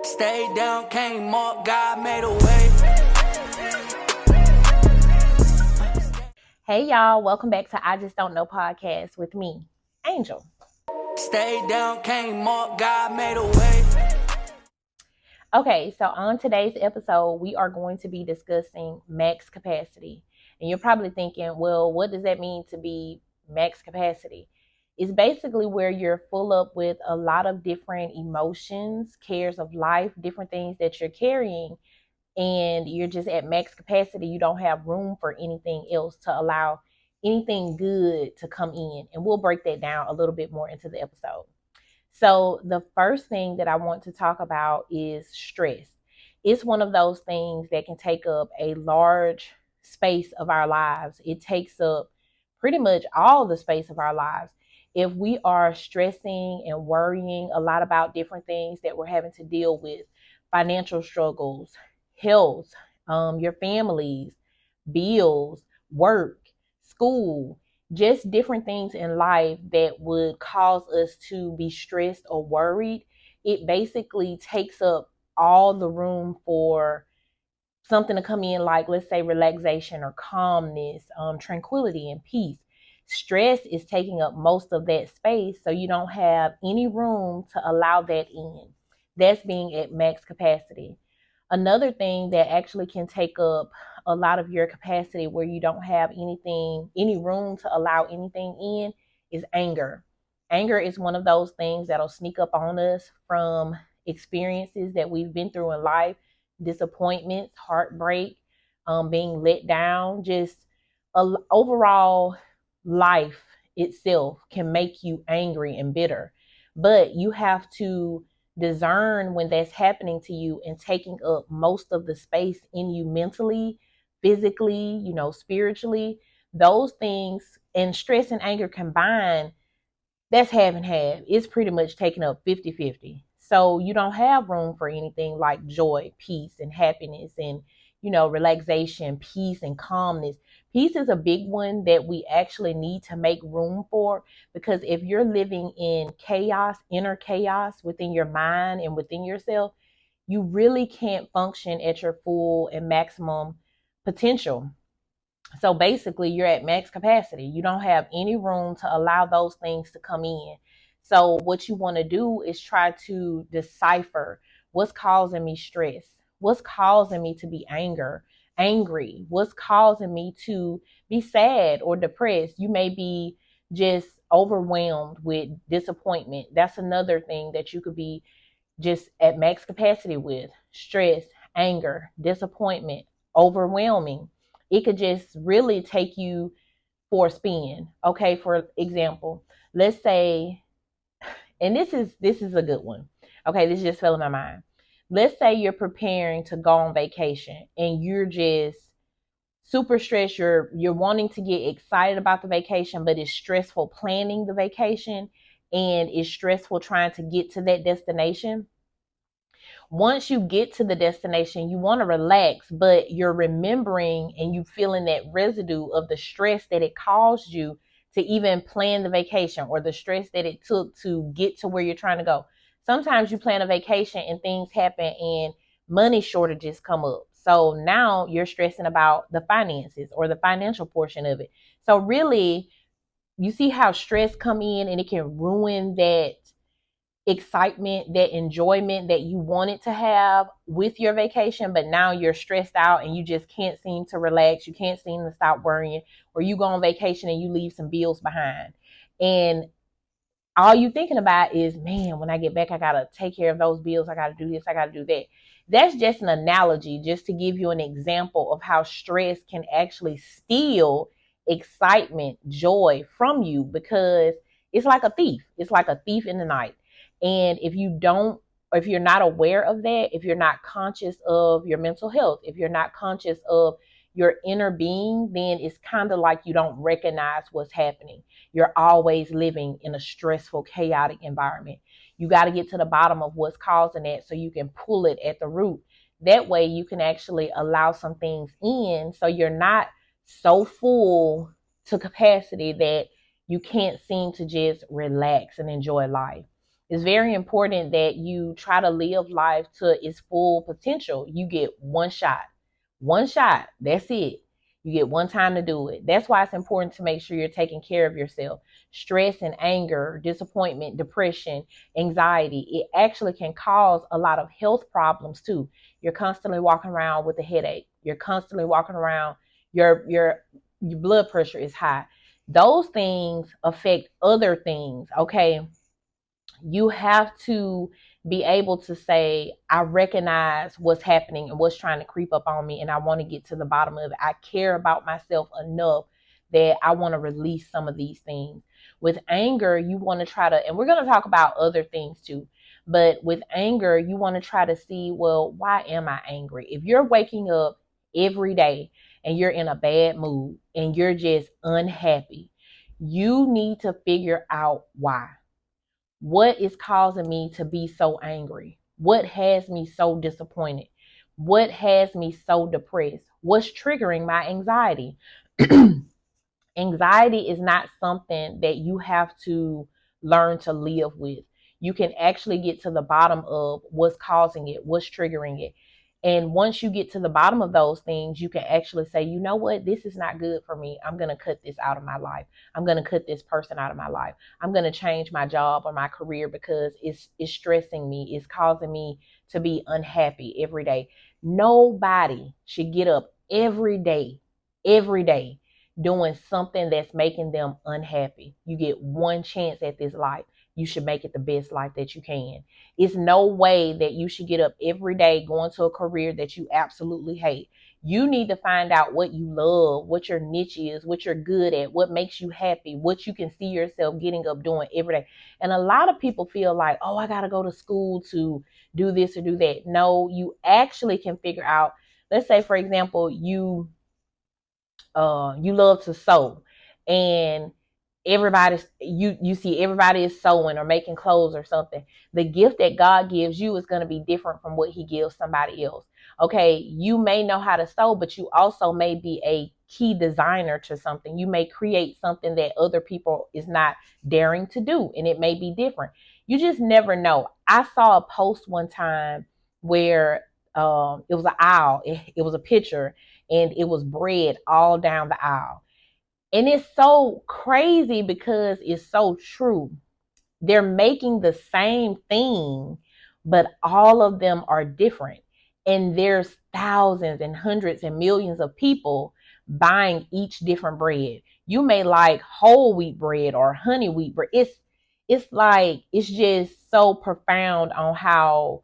Stay down, came up, God made a way. Hey y'all, welcome back to I Just Don't Know podcast with me, Angel. Stay down, came up, God made a way. Okay, so on today's episode, we are going to be discussing max capacity. And you're probably thinking, well, what does that mean to be max capacity? It's basically where you're full up with a lot of different emotions, cares of life, different things that you're carrying, and you're just at max capacity. You don't have room for anything else to allow anything good to come in. And we'll break that down a little bit more into the episode. So, the first thing that I want to talk about is stress. It's one of those things that can take up a large space of our lives. It takes up pretty much all the space of our lives. If we are stressing and worrying a lot about different things that we're having to deal with, financial struggles, health, your families, bills, work, school, just different things in life that would cause us to be stressed or worried, it basically takes up all the room for something to come in, like, let's say, relaxation or calmness, tranquility and peace. Stress is taking up most of that space, so you don't have any room to allow that in. That's being at max capacity. Another thing that actually can take up a lot of your capacity where you don't have any room to allow anything in, is anger. Anger is one of those things that'll sneak up on us from experiences that we've been through in life, disappointments, heartbreak, being let down, just overall life itself can make you angry and bitter. But you have to discern when that's happening to you and taking up most of the space in you mentally, physically, spiritually. Those things and stress and anger combined, that's half and half. It's pretty much taking up 50-50. So you don't have room for anything like joy, peace, and happiness, and relaxation, peace, and calmness. Peace is a big one that we actually need to make room for, because if you're living in chaos, inner chaos within your mind and within yourself, you really can't function at your full and maximum potential. So basically, you're at max capacity. You don't have any room to allow those things to come in. So what you want to do is try to decipher what's causing me stress, what's causing me to be angry, what's causing me to be sad or depressed. You may be just overwhelmed with disappointment. That's another thing that you could be just at max capacity with: stress, anger, disappointment, overwhelming. It could just really take you for a spin. Okay, for example, let's say, and this is a good one. Okay, this just fell in my mind. Let's say you're preparing to go on vacation and you're just super stressed. You're wanting to get excited about the vacation, but it's stressful planning the vacation and it's stressful trying to get to that destination. Once you get to the destination, you want to relax, but you're remembering and you feeling that residue of the stress that it caused you to even plan the vacation, or the stress that it took to get to where you're trying to go. Sometimes you plan a vacation and things happen and money shortages come up. So now you're stressing about the finances or the financial portion of it. So really, you see how stress come in and it can ruin that excitement, that enjoyment that you wanted to have with your vacation, but now you're stressed out and you just can't seem to relax. You can't seem to stop worrying, or you go on vacation and you leave some bills behind. And all you thinking about is, man, when I get back, I got to take care of those bills. I got to do this. I got to do that. That's just an analogy, just to give you an example of how stress can actually steal excitement, joy from you, because it's like a thief. It's like a thief in the night. And if you don't, or if you're not aware of that, if you're not conscious of your mental health, if you're not conscious of your inner being, then it's kind of like you don't recognize what's happening. You're always living in a stressful, chaotic environment. You got to get to the bottom of what's causing that so you can pull it at the root. That way you can actually allow some things in, so you're not so full to capacity that you can't seem to just relax and enjoy life. It's very important that you try to live life to its full potential. You get one shot. One shot. That's it. You get one time to do it. That's why it's important to make sure you're taking care of yourself. Stress and anger, disappointment, depression, anxiety, it actually can cause a lot of health problems too. You're constantly walking around with a headache. You're constantly walking around, your blood pressure is high. Those things affect other things, okay? You have to be able to say, I recognize what's happening and what's trying to creep up on me, and I want to get to the bottom of it. I care about myself enough that I want to release some of these things. With anger, you want to try to, and we're going to talk about other things too, but with anger, you want to try to see, well, why am I angry? If you're waking up every day and you're in a bad mood and you're just unhappy, you need to figure out why. What is causing me to be so angry? What has me so disappointed? What has me so depressed? What's triggering my anxiety? Anxiety is not something that you have to learn to live with. You can actually get to the bottom of what's causing it, what's triggering it. And once you get to the bottom of those things, you can actually say, you know what, this is not good for me. I'm going to cut this out of my life. I'm going to cut this person out of my life. I'm going to change my job or my career because it's stressing me. It's causing me to be unhappy every day. Nobody should get up every day doing something that's making them unhappy. You get one chance at this life. You should make it the best life that you can. It's no way that you should get up every day going to a career that you absolutely hate. You need to find out what you love, what your niche is, what you're good at, what makes you happy, what you can see yourself getting up doing every day. And a lot of people feel like, oh, I got to go to school to do this or do that. No, you actually can figure out, let's say, for example, you love to sew, and you see everybody is sewing or making clothes or something. The gift that God gives you is going to be different from what he gives somebody else. Okay, you may know how to sew, but you also may be a key designer to something. You may create something that other people is not daring to do, and it may be different. You just never know. I saw a post one time where it was an aisle. It was a picture, and it was bread all down the aisle. And it's so crazy because it's so true. They're making the same thing, but all of them are different. And there's thousands and hundreds and millions of people buying each different bread. You may like whole wheat bread or honey wheat bread. It's like it's just so profound on how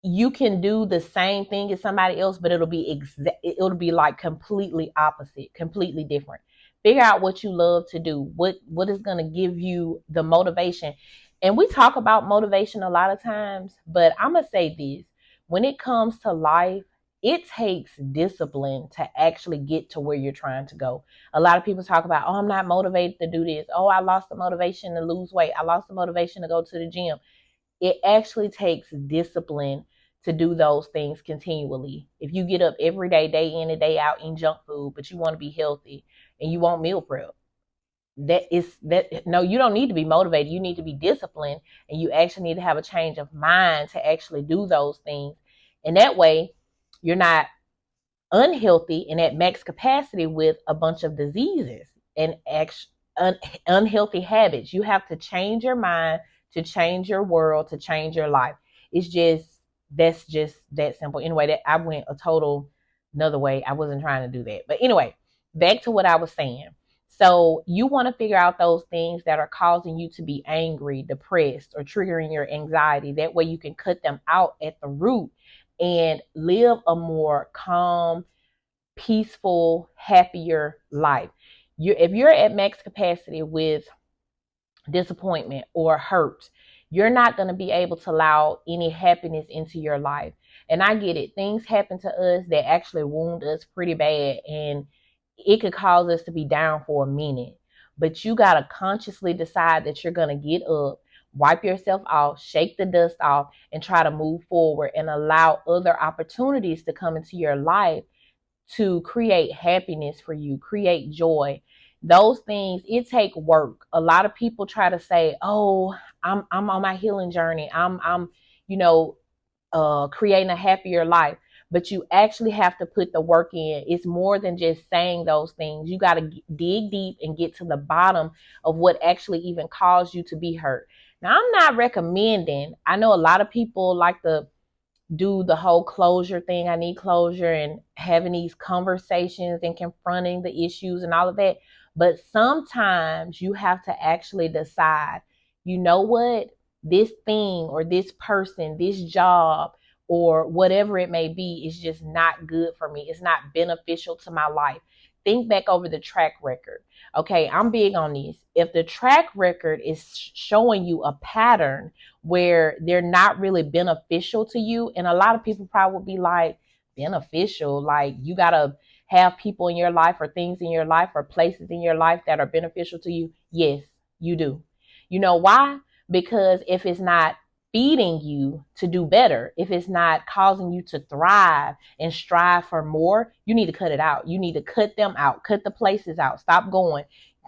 you can do the same thing as somebody else, but it'll be like completely opposite, completely different. Figure out what you love to do, what is going to give you the motivation. And we talk about motivation a lot of times, but I'm going to say this: when it comes to life, it takes discipline to actually get to where you're trying to go. A lot of people talk about, oh, I'm not motivated to do this. Oh, I lost the motivation to lose weight. I lost the motivation to go to the gym. It actually takes discipline to do those things continually. If you get up every day in and day out, eating junk food, but you want to be healthy and you want meal prep, no, you don't need to be motivated. You need to be disciplined, and you actually need to have a change of mind to actually do those things. And that way, you're not unhealthy and at max capacity with a bunch of diseases and unhealthy habits. You have to change your mind to change your world, to change your life. It's just that's just that simple. Anyway, that I went a total another way. I wasn't trying to do that. But anyway, back to what I was saying. So you want to figure out those things that are causing you to be angry, depressed, or triggering your anxiety. That way you can cut them out at the root and live a more calm, peaceful, happier life. If you're at max capacity with disappointment or hurt, you're not going to be able to allow any happiness into your life. And I get it. Things happen to us that actually wound us pretty bad, and it could cause us to be down for a minute. But you got to consciously decide that you're going to get up, wipe yourself off, shake the dust off, and try to move forward and allow other opportunities to come into your life to create happiness for you, create joy. Those things, it take work. A lot of people try to say, oh, I'm on my healing journey. I'm you know, creating a happier life. But you actually have to put the work in. It's more than just saying those things. You got to dig deep and get to the bottom of what actually even caused you to be hurt. Now, I'm not recommending, I know a lot of people like to do the whole closure thing. I need closure and having these conversations and confronting the issues and all of that. But sometimes you have to actually decide, you know what, this thing or this person, this job, or whatever it may be, is just not good for me. It's not beneficial to my life. Think back over the track record. Okay, I'm big on this. If the track record is showing you a pattern where they're not really beneficial to you, and a lot of people probably would be like, beneficial, like you gotta have people in your life or things in your life or places in your life that are beneficial to you. Yes, you do. You know why? Because if it's not feeding you to do better, if it's not causing you to thrive and strive for more, you need to cut it out. You need to cut them out, cut the places out, stop going,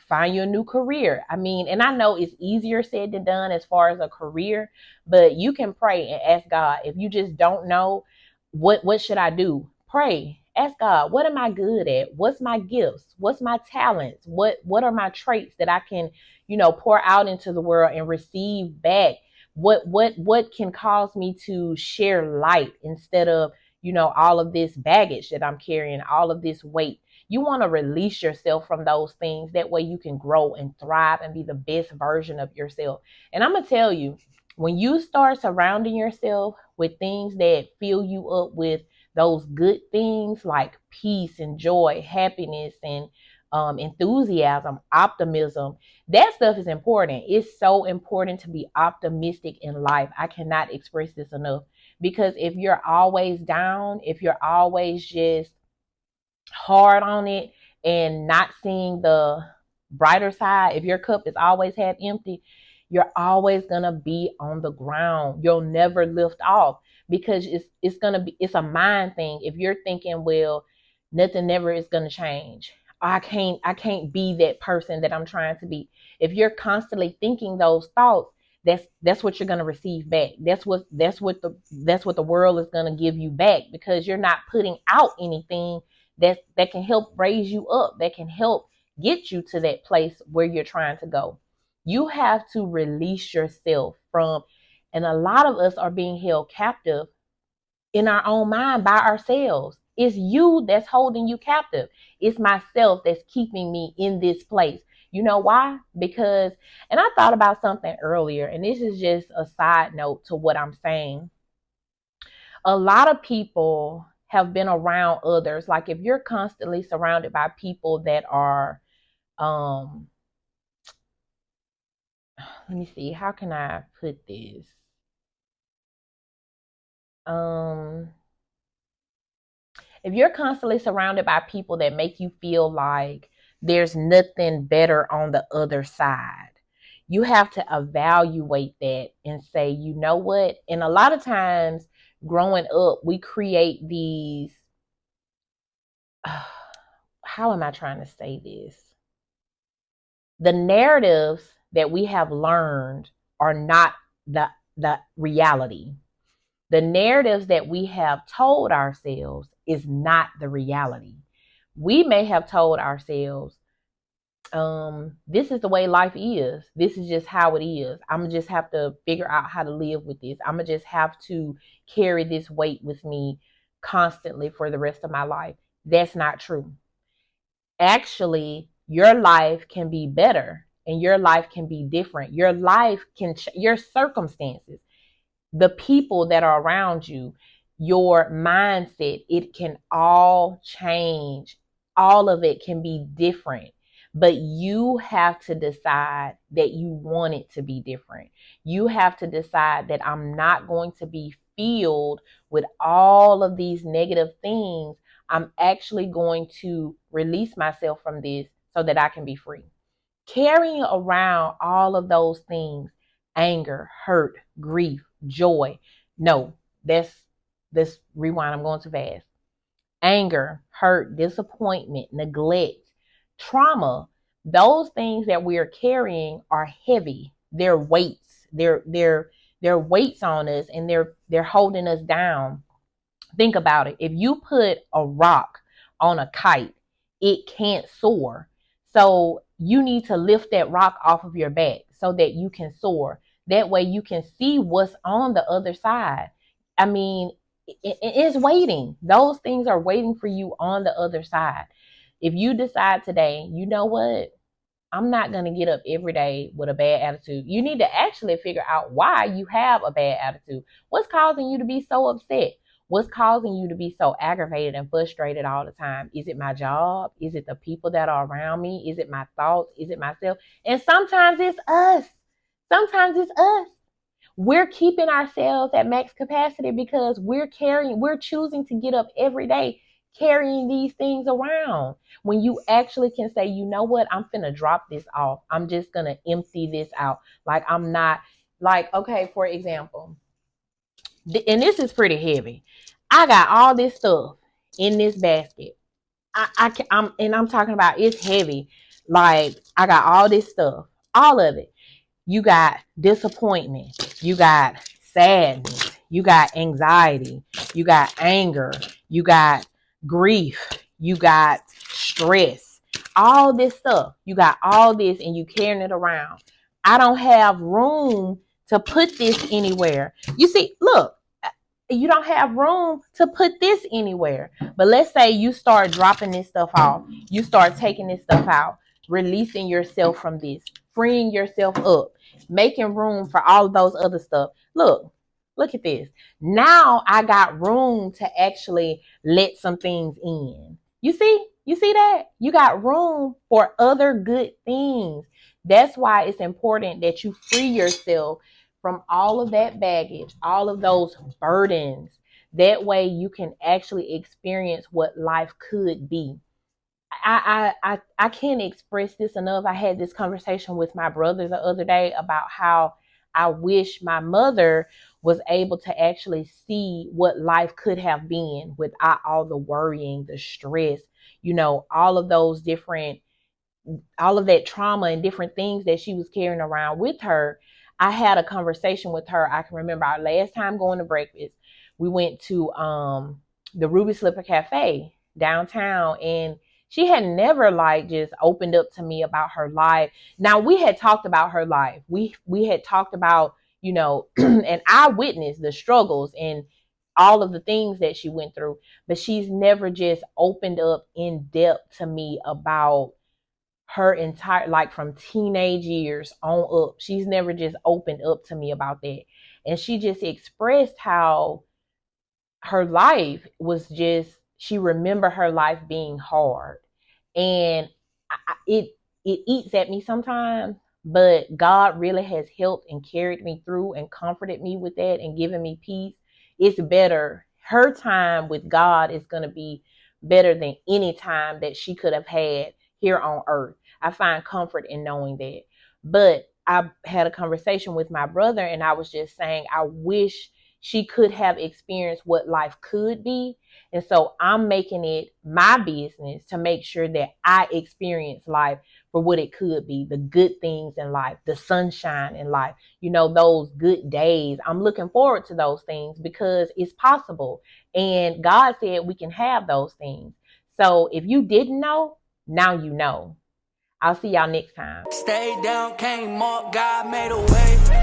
find you a new career. I mean, and I know it's easier said than done as far as a career, but you can pray and ask God. If you just don't know what should I do, pray. Ask God, what am I good at? What's my gifts? What's my talents? What are my traits that I can, pour out into the world and receive back? What can cause me to share light instead of, all of this baggage that I'm carrying, all of this weight. You want to release yourself from those things. That way you can grow and thrive and be the best version of yourself. And I'm going to tell you, when you start surrounding yourself with things that fill you up with those good things like peace and joy, happiness, and enthusiasm, optimism, that stuff is important. It's so important to be optimistic in life. I cannot express this enough, because if you're always down, if you're always just hard on it and not seeing the brighter side, if your cup is always half empty, you're always gonna be on the ground. You'll never lift off, because it's a mind thing. If you're thinking, well, nothing never is gonna change. I can't be that person that I'm trying to be. If you're constantly thinking those thoughts, that's what you're gonna receive back. That's what the world is gonna give you back, because you're not putting out anything that can help raise you up, that can help get you to that place where you're trying to go. You have to release yourself from, and a lot of us are being held captive in our own mind by ourselves. It's you that's holding you captive. It's myself that's keeping me in this place. You know why? Because, and I thought about something earlier, and this is just a side note to what I'm saying. A lot of people have been around others. Like if you're constantly surrounded by people that are, let me see, how can I put this? If you're constantly surrounded by people that make you feel like there's nothing better on the other side, you have to evaluate that and say, you know what? And a lot of times growing up, we create these, how am I trying to say this? The narratives that we have learned are not the reality. The narratives that we have told ourselves is not the reality. We may have told ourselves, this is the way life is. This is just how it is. I'm gonna just have to figure out how to live with this. I'm gonna just have to carry this weight with me constantly for the rest of my life. That's not true. Actually, your life can be better and your life can be different. Your life can, your circumstances, the people that are around you, your mindset, it can all change. All of it can be different, but you have to decide that you want it to be different. You have to decide that I'm not going to be filled with all of these negative things. I'm actually going to release myself from this so that I can be free. Carrying around all of those things, anger, hurt, grief, joy. No, that's rewind. I'm going too fast. Anger, hurt, disappointment, neglect, trauma. Those things that we are carrying are heavy. They're weights. They're weights on us, and they're holding us down. Think about it. If you put a rock on a kite, it can't soar. So you need to lift that rock off of your back so that you can soar. That way you can see what's on the other side. I mean, it's waiting. Those things are waiting for you on the other side. If you decide today, you know what? I'm not going to get up every day with a bad attitude. You need to actually figure out why you have a bad attitude. What's causing you to be so upset? What's causing you to be so aggravated and frustrated all the time? Is it my job? Is it the people that are around me? Is it my thoughts? Is it myself? And sometimes it's us. Sometimes it's us. We're keeping ourselves at max capacity because we're choosing to get up every day carrying these things around. When you actually can say, you know what, I'm finna drop this off. I'm just gonna empty this out. Like, I'm not, like, okay, for example, and this is pretty heavy. I got all this stuff in this basket. I'm talking about, it's heavy. Like, I got all this stuff, all of it. You got disappointment, you got sadness, you got anxiety, you got anger, you got grief, you got stress, all this stuff. You got all this and you carrying it around. I don't have room to put this anywhere. You see, look, you don't have room to put this anywhere. But let's say you start dropping this stuff off. You start taking this stuff out, releasing yourself from this, freeing yourself up, making room for all of those other stuff. Look at this. Now I got room to actually let some things in. You see that? You got room for other good things. That's why it's important that you free yourself from all of that baggage, all of those burdens. That way you can actually experience what life could be. I can't express this enough. I had this conversation with my brother the other day about how I wish my mother was able to actually see what life could have been without all the worrying, the stress, all of those different, all of that trauma and different things that she was carrying around with her. I had a conversation with her. I can remember our last time going to breakfast. We went to the Ruby Slipper Cafe downtown, and she had never just opened up to me about her life. Now, we had talked about her life. We had talked about, and I witnessed the struggles and all of the things that she went through, but she's never just opened up in depth to me about her entire, from teenage years on up. She's never just opened up to me about that. And she just expressed how her life was she remembered her life being hard. And it eats at me sometimes, but God really has helped and carried me through and comforted me with that and given me peace. It's better. Her time with God is going to be better than any time that she could have had here on earth. I find comfort in knowing that. But I had a conversation with my brother, and I was just saying, I wish she could have experienced what life could be. And so I'm making it my business to make sure that I experience life for what it could be, the good things in life, the sunshine in life, those good days. I'm looking forward to those things because it's possible. And God said we can have those things. So if you didn't know, now you know. I'll see y'all next time. Stay down, came up, God made a way.